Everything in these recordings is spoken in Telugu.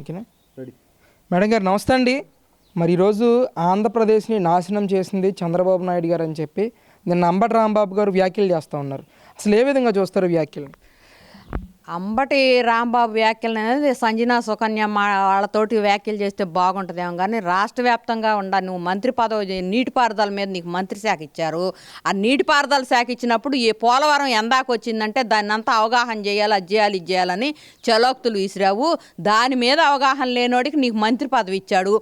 ఓకేనా మేడం గారు నమస్తే అండి. మరి ఈరోజు ఆంధ్రప్రదేశ్ని నాశనం చేసింది చంద్రబాబు నాయుడు గారు అని చెప్పి నిన్న అంబటి రాంబాబు గారు వ్యాఖ్యలు చేస్తూ ఉన్నారు. అసలు ఏ విధంగా చూస్తారు వ్యాఖ్యలు? అంబటి రాంబాబు వ్యాఖ్యలు అనేది సంజనా సుకన్య వాళ్ళతోటి వ్యాఖ్యలు చేస్తే బాగుంటుందేమో, కానీ రాష్ట్ర వ్యాప్తంగా నువ్వు మంత్రి పదవి నీటిపారుదల మీద నీకు మంత్రి శాఖ ఇచ్చారు. ఆ నీటిపారుదల శాఖ ఇచ్చినప్పుడు ఈ పోలవరం ఎందాక వచ్చిందంటే దాన్ని అంతా అవగాహన చేయాలి, అది చేయాలి, ఇది చేయాలని చలోక్తులు విసిరావు. దాని మీద అవగాహన లేనోడికి నీకు మంత్రి పదవి ఇచ్చాడు.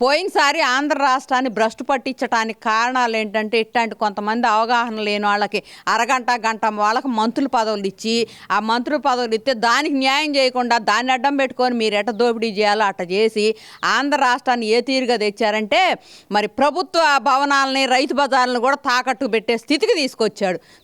పోయినసారి ఆంధ్ర రాష్ట్రాన్ని భ్రష్టు పట్టించడానికి కారణాలు ఏంటంటే ఇట్లాంటి కొంతమంది అవగాహన లేని వాళ్ళకి అరగంట గంట వాళ్ళకి మంత్రుల పదవులు ఇచ్చి ఆ మంత్రుల పదవులు ఇస్తే దానికి న్యాయం చేయకుండా దాన్ని అడ్డం పెట్టుకొని మీరు ఎట దోపిడీ చేయాలో అట్ట చేసి ఆంధ్ర రాష్ట్రాన్ని ఏ తీరుగా తెచ్చారంటే మరి ప్రభుత్వ భవనాలని రైతు బజార్లను కూడా తాకట్టు పెట్టే స్థితికి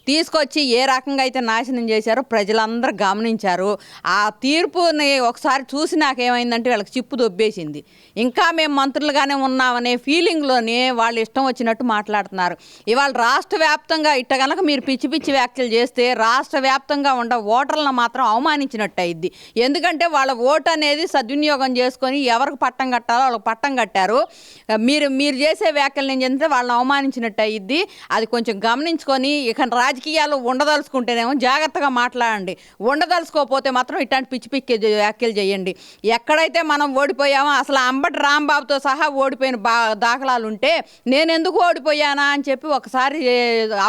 తీసుకొచ్చి ఏ రకంగా అయితే నాశనం చేశారో ప్రజలందరూ గమనించారు. ఆ తీర్పుని ఒకసారి చూసి నాకేమైందంటే వాళ్ళకి చిప్పు దొబ్బేసింది. ఇంకా మేము మంత్రులుగానే ఉన్నామనే ఫీలింగ్లోనే వాళ్ళు ఇష్టం వచ్చినట్టు మాట్లాడుతున్నారు. ఇవాళ రాష్ట్ర వ్యాప్తంగా ఇట్ట కనుక మీరు పిచ్చి పిచ్చి వ్యాఖ్యలు చేస్తే రాష్ట్ర వ్యాప్తంగా ఉన్న ఓటర్లను మాత్రం అవమానించినట్టు అయింది. ఎందుకంటే వాళ్ళ ఓటు అనేది సద్వినియోగం చేసుకొని ఎవరికి పట్టం కట్టాలో వాళ్ళకి పట్టం కట్టారు. మీరు చేసే వ్యాఖ్యలు ఏం చేస్తే వాళ్ళని అవమానించినట్టు అయ్యిద్ది. అది కొంచెం గమనించుకొని ఇక రాజకీయాలు ఉండదలుచుకుంటేనేమో జాగ్రత్తగా మాట్లాడండి, ఉండదలుచుకోకపోతే మాత్రం ఇట్లాంటి పిచ్చి పిచ్చి వ్యాఖ్యలు చేయండి. ఎక్కడైతే మనం ఓడిపోయామో అసలు అంబటి రాంబాబుతో సహా ఓడిపోయిన దాఖలాలు ఉంటే నేను ఎందుకు ఓడిపోయానా అని చెప్పి ఒకసారి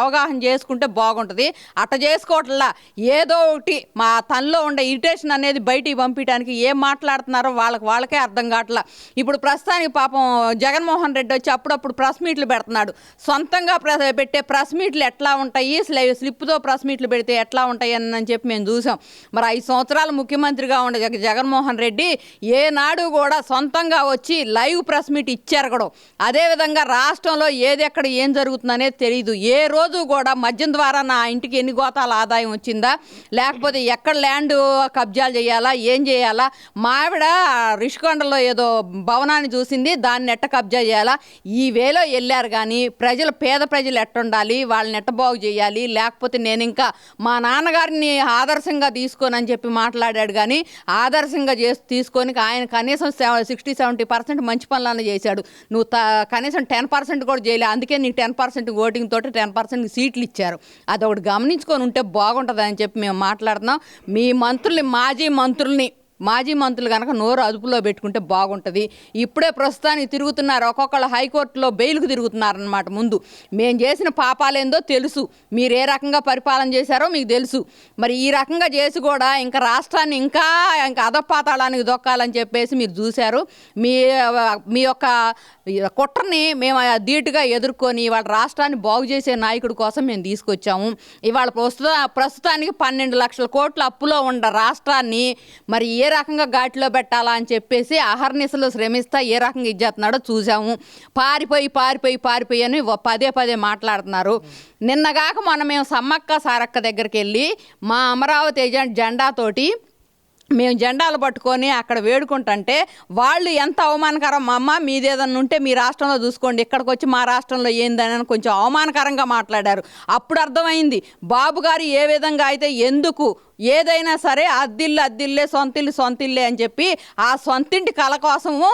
అవగాహన చేసుకుంటే బాగుంటుంది. అట్ట చేసుకోవట్లా ఏదో ఒకటి మా తనలో ఉండే ఇరిటేషన్ అనేది బయటికి పంపించడానికి ఏం మాట్లాడుతున్నారో వాళ్ళకే అర్థం కావట్లా. ఇప్పుడు ప్రస్తుతానికి పాపం జగన్మోహన్ రెడ్డి వచ్చి అప్పుడప్పుడు ప్రెస్ మీట్లు పెడుతున్నాడు. సొంతంగా పెట్టే ప్రెస్ మీట్లు ఎట్లా ఉంటాయి, స్లిప్తో ప్రెస్ మీట్లు పెడితే ఎట్లా ఉంటాయి అని చెప్పి మేము చూసాం. మరి 5 సంవత్సరాలు ముఖ్యమంత్రిగా ఉండే జగన్మోహన్ రెడ్డి ఏనాడు కూడా సొంతంగా వచ్చి లైవ్ ప్రెస్ మీట్ ఇచ్చారు కూడా. అదేవిధంగా రాష్ట్రంలో ఎక్కడ ఏం జరుగుతుందనేది తెలియదు. ఏ రోజు కూడా మద్యం ద్వారా నా ఇంటికి ఎన్ని గోతాల ఆదాయం వచ్చిందా, లేకపోతే ఎక్కడ ల్యాండ్ కబ్జాలు చేయాలా, ఏం చేయాలా, మావిడ రిషికొండలో ఏదో భవనాన్ని చూసింది దాన్ని ఎట్ట కబ్జా చేయాలా, ఈ వేలో వెళ్ళారు. కానీ పేద ప్రజలు ఎట్టుండాలి, వాళ్ళని ఎట్ట బాగు చేయాలి, లేకపోతే నేను ఇంకా మా నాన్నగారిని ఆదర్శంగా తీసుకోనని చెప్పి మాట్లాడాడు. కానీ ఆదర్శంగా తీసుకొని ఆయన కనీసం 60-70% మంచి పనులను చేశాడు. నువ్వు కనీసం 10% కూడా చేయలే. అందుకే నీకు 10% ఓటింగ్ తోటి 10% సీట్లు ఇచ్చారు. అదొకటి గమనించుకొని ఉంటే బాగుంటుందని చెప్పి మేము మాట్లాడుతున్నాం. మీ మాజీ మంత్రులు కనుక నోరు అదుపులో పెట్టుకుంటే బాగుంటుంది. ఇప్పుడే ప్రస్తుతానికి తిరుగుతున్నారు, ఒక్కొక్కళ్ళు హైకోర్టులో బెయిల్కు తిరుగుతున్నారనమాట. ముందు మేము చేసిన పాపాలేందో తెలుసు, మీరు ఏ రకంగా పరిపాలన చేశారో మీకు తెలుసు. మరి ఈ రకంగా చేసి కూడా ఇంకా రాష్ట్రాన్ని ఇంకా అధపాతాళానికి దొక్కాలని చెప్పేసి మీరు చూశారు. మీ యొక్క కుట్రని మేము ధీటుగా ఎదుర్కొని ఇవాళ రాష్ట్రాన్ని బాగు చేసే నాయకుడి కోసం మేము తీసుకొచ్చాము. ఇవాళ ప్రస్తుతానికి 12 లక్షల కోట్ల అప్పులో ఉన్న రాష్ట్రాన్ని మరి ఏ రకంగా ఘాటిలో పెట్టాలా అని చెప్పేసి అహర్నిశలు శ్రమిస్తా ఏ రకంగా ఇచ్చేస్తున్నాడో చూసాము. పారిపోయి అని పదే మాట్లాడుతున్నారు. నిన్నగాక మొన్న మేము సమ్మక్క సారక్క దగ్గరికి వెళ్ళి మా అమరావతి ఏజెంట్ జెండాతోటి మేము జెండాలు పట్టుకొని అక్కడ వేడుకుంటుంటే వాళ్ళు ఎంత అవమానకరం, మా అమ్మ మీదేదన్నా ఉంటే మీ రాష్ట్రంలో చూసుకోండి, ఇక్కడికి వచ్చి మా రాష్ట్రంలో ఏందని కొంచెం అవమానకరంగా మాట్లాడారు. అప్పుడు అర్థమైంది బాబు గారు ఏ విధంగా అయితే ఎందుకు ఏదైనా సరే అద్దిల్లే సొంతిల్లే అని చెప్పి ఆ సొంతింటి కళ కోసము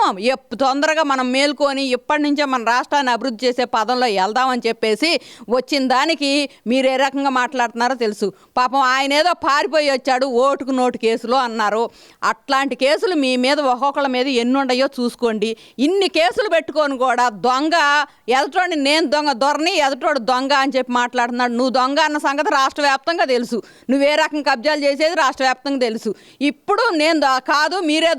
తొందరగా మనం మేల్కొని ఇప్పటి నుంచే మన రాష్ట్రాన్ని అభివృద్ధి చేసే పదంలో వెళ్దామని చెప్పేసి వచ్చిన దానికి మీరు ఏ రకంగా మాట్లాడుతున్నారో తెలుసు. పాపం ఆయన ఏదో పారిపోయి వచ్చాడు ఓటుకు నోటు కేసులో అన్నారు. అట్లాంటి కేసులు మీ మీద ఒక్కొక్కళ్ళ మీద ఎన్ని ఉన్నాయో చూసుకోండి. ఇన్ని కేసులు పెట్టుకొని కూడా దొంగ ఎదుటోడిని నేను దొరని ఎదుటోడు దొంగ అని చెప్పి మాట్లాడుతున్నాడు. నువ్వు దొంగ అన్న సంగతి రాష్ట్ర వ్యాప్తంగా తెలుసు, నువ్వే రకం కబ్జాలు చేసేది రాష్ట్ర వ్యాప్తంగా తెలుసు. ఇప్పుడు నేను కాదు మీరే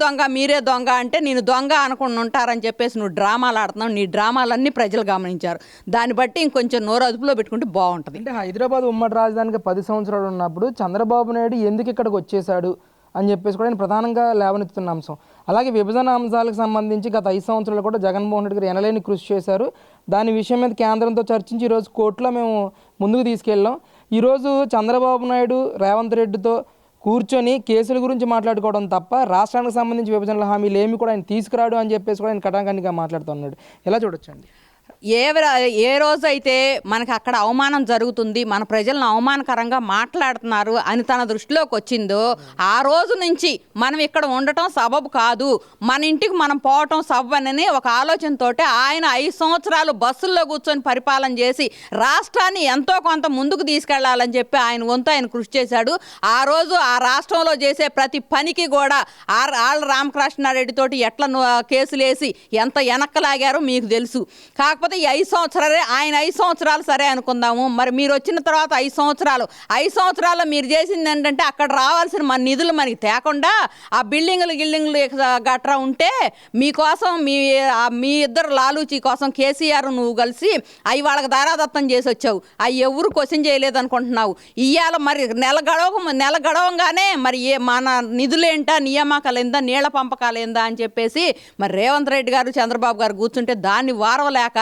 దొంగ అంటే నేను దొంగ అనుకుని ఉంటారని చెప్పేసి నువ్వు డ్రామాలు ఆడుతున్నావు. నీ డ్రామాలన్నీ ప్రజలు గమనించారు. దాన్ని బట్టి ఇంకొంచెం నోరు అదుపులో పెట్టుకుంటే బాగుంటుంది. అంటే హైదరాబాద్ ఉమ్మడి రాజధానికి 10 సంవత్సరాలు ఉన్నప్పుడు చంద్రబాబు నాయుడు ఎందుకు ఇక్కడికి వచ్చేసాడు అని చెప్పేసి కూడా నేను ప్రధానంగా లేవనెత్తుతున్న అంశం. అలాగే విభజన అంశాలకు సంబంధించి గత 5 సంవత్సరాలు కూడా జగన్మోహన్ రెడ్డి గారు ఎనలేని కృషి చేశారు. దాని విషయం మీద కేంద్రంతో చర్చించి ఈరోజు కోర్టులో మేము ముందుకు తీసుకెళ్ళాం. ఈరోజు చంద్రబాబు నాయుడు రేవంత్ రెడ్డితో కూర్చొని కేసుల గురించి మాట్లాడుకోవడం తప్ప రాష్ట్రానికి సంబంధించి విభజనల హామీలు ఏమి కూడా ఆయన తీసుకురాడు అని చెప్పేసి కూడా ఆయన కటాకంగా మాట్లాడుతున్నాడు. ఎలా చూడొచ్చండి? ఏ రోజైతే మనకి అక్కడ అవమానం జరుగుతుంది, మన ప్రజలను అవమానకరంగా మాట్లాడుతున్నారు అని తన దృష్టిలోకి వచ్చిందో ఆ రోజు నుంచి మనం ఇక్కడ ఉండటం సబబు కాదు, మన ఇంటికి మనం పోవటం సబబు అని ఒక ఆలోచనతోటి ఆయన 5 సంవత్సరాలు బస్సుల్లో కూర్చొని పరిపాలన చేసి రాష్ట్రాన్ని ఎంతో కొంత ముందుకు తీసుకెళ్లాలని చెప్పి ఆయన వంతు ఆయన కృషి చేశాడు. ఆ రోజు ఆ రాష్ట్రంలో చేసే ప్రతి పనికి కూడా ఆళ్ళ రామకృష్ణారెడ్డి తోటి ఎట్లా కేసులు వేసి ఎంత వెనక్కలాగారో మీకు తెలుసు. కాకపోతే ఈ 5 సంవత్సరాలే ఆయన 5 సంవత్సరాలు సరే అనుకుందాము. మరి మీరు వచ్చిన తర్వాత 5 సంవత్సరాల్లో మీరు చేసింది ఏంటంటే అక్కడ రావాల్సిన మన నిధులు మనకి తేకుండా ఆ బిల్డింగులు గట్రా ఉంటే మీకోసం మీ ఇద్దరు లాలూచి కోసం కేసీఆర్ నువ్వు కలిసి అవి వాళ్ళకి దారాదత్తం చేసి వచ్చావు. అవి ఎవరు క్వశ్చన్ చేయలేదు అనుకుంటున్నావు. ఇవాళ మరి నెల గడవంగానే మరి మన నిధులేంటా, నియామకాలు ఏందా, నీళ్ల పంపకాలు ఏందా అని చెప్పేసి మరి రేవంత్ రెడ్డి గారు చంద్రబాబు గారు కూర్చుంటే దాన్ని వారవలేక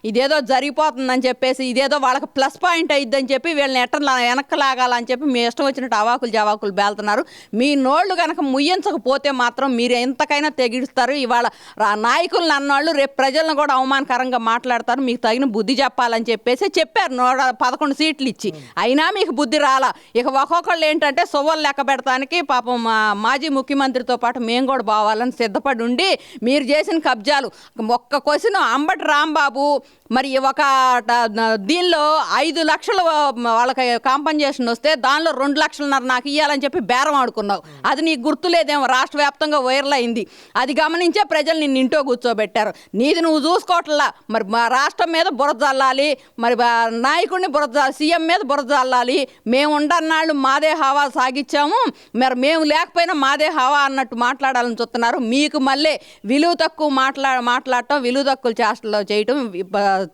ఇదేదో జరిగిపోతుందని చెప్పేసి ఇదేదో వాళ్ళకి ప్లస్ పాయింట్ అయిద్దని చెప్పి వీళ్ళని ఎట్లా వెనక్కి లాగాలని చెప్పి మీ ఇష్టం వచ్చినట్టు అవాకులు జవాకులు బేలుతున్నారు. మీ నోళ్ళు కనుక ముయ్యించకపోతే మాత్రం మీరు ఎంతకైనా తెగిస్తారు. ఇవాళ నాయకులు అన్నవాళ్ళు రేపు ప్రజలను కూడా అవమానకరంగా మాట్లాడతారు. మీకు తగిన బుద్ధి చెప్పాలని చెప్పేసి చెప్పారు 11 సీట్లు ఇచ్చి. అయినా మీకు బుద్ధి రాలా. ఇక ఒక్కొక్కళ్ళు ఏంటంటే సొవ్వలు లెక్క పెడతానికి పాపం మాజీ ముఖ్యమంత్రితో పాటు మేము కూడా బావాలని సిద్ధపడి ఉండి మీరు చేసిన కబ్జాలు ఒక్క క్వశ్చన్ అంబటి రాంబాబు మరి ఒక దీనిలో 5 లక్షలు వాళ్ళకి కాంపన్సేషన్ వస్తే దానిలో 2 లక్షలున్నర నాకు ఇవ్వాలని చెప్పి బేరం ఆడుకున్నావు. అది నీకు గుర్తులేదేమో, రాష్ట్ర వ్యాప్తంగా వైరల్ అయింది. అది గమనించే ప్రజలు నిన్ను ఇంటో కూర్చోబెట్టారు. నీది నువ్వు చూసుకోవట్లా. మరి మా రాష్ట్రం మీద బురద చల్లాలి, మరి నాయకుడిని సీఎం మీద బురద చల్లాలి. మేము ఉండన్నాళ్ళు మాదే హవా సాగించాము, మరి మేము లేకపోయినా మాదే హవా అన్నట్టు మాట్లాడాలని చూస్తున్నారు. మీకు మళ్ళీ విలువ తక్కువ మాట్లాడటం, విలువ తక్కువ చేష్టలు చేయటం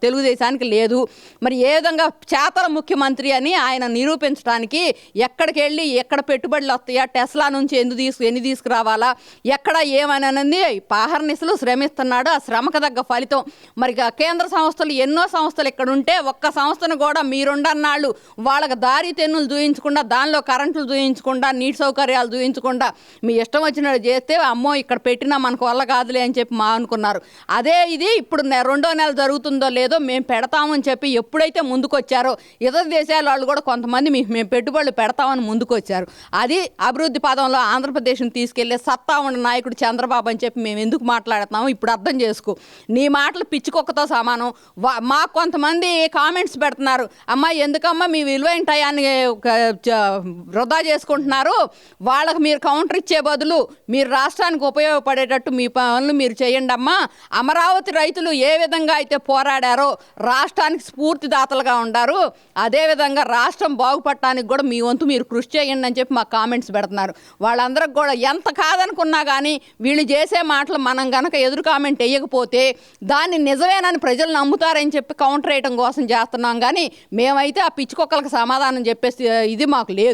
తెలుగుదేశానికి లేదు. మరి ఏ విధంగా చేతల ముఖ్యమంత్రి అని ఆయన నిరూపించడానికి ఎక్కడికి వెళ్ళి ఎక్కడ పెట్టుబడులు వస్తాయా, టెస్లా నుంచి ఎన్ని తీసుకురావాలా, ఎక్కడ ఏమనని పాహర్నిసలు శ్రమిస్తున్నాడు. ఆ శ్రమకు తగ్గ ఫలితం. మరి కేంద్ర సంస్థలు ఎన్నో సంస్థలు ఇక్కడ ఉంటే ఒక్క సంస్థను కూడా మీరుండన్నాళ్ళు వాళ్ళకి దారి తెన్నులు చూయించకుండా, దానిలో కరెంట్లు చూయించకుండా, నీటి సౌకర్యాలు చూయించకుండా మీ ఇష్టం వచ్చినట్టు చేస్తే అమ్మో ఇక్కడ పెట్టినా మనకు వల్ల కాదులే అని చెప్పి అనుకున్నారు. అదే ఇది ఇప్పుడు 2వ నెల జరుగుతుందో లేదో మేము పెడతామని చెప్పి ఎప్పుడైతే ముందుకు వచ్చారో ఇతర దేశాల వాళ్ళు కూడా కొంతమంది మేము పెట్టుబడులు పెడతామని ముందుకు వచ్చారు. అది అభివృద్ధి పదంలో ఆంధ్రప్రదేశ్ని తీసుకెళ్లే సత్తా ఉన్న నాయకుడు చంద్రబాబు అని చెప్పి మేము ఎందుకు మాట్లాడుతున్నాము ఇప్పుడు అర్థం చేసుకో. నీ మాటలు పిచ్చికొక్కతో సమానం. మాకు కొంతమంది కామెంట్స్ పెడుతున్నారు, అమ్మ ఎందుకమ్మా మీ విలువైన టయాన్ని వృధా చేసుకుంటున్నారు, వాళ్ళకి మీరు కౌంటర్ ఇచ్చే బదులు మీరు రాష్ట్రానికి ఉపయోగపడేటట్టు మీ పనులు మీరు చేయండి అమ్మా. అమరావతి రైతులు ఏ విధంగా అయితే పోరాడారో రాష్ట్రానికి స్ఫూర్తిదాతలుగా ఉండారు, అదేవిధంగా రాష్ట్రం బాగుపడటానికి కూడా మీ వంతు మీరు కృషి చేయండి అని చెప్పి మాకు కామెంట్స్ పెడుతున్నారు. వాళ్ళందరికి కూడా ఎంత కాదనుకున్నా కానీ వీళ్ళు చేసే మాటలు మనం గనక ఎదురు కామెంట్ వేయకపోతే దాన్ని నిజమేనని ప్రజలు నమ్ముతారని చెప్పి కౌంటర్ వేయడం కోసం చేస్తున్నాం. కానీ మేమైతే ఆ పిచ్చుకొక్కలకు సమాధానం చెప్పేసి ఇది మాకు లేదు.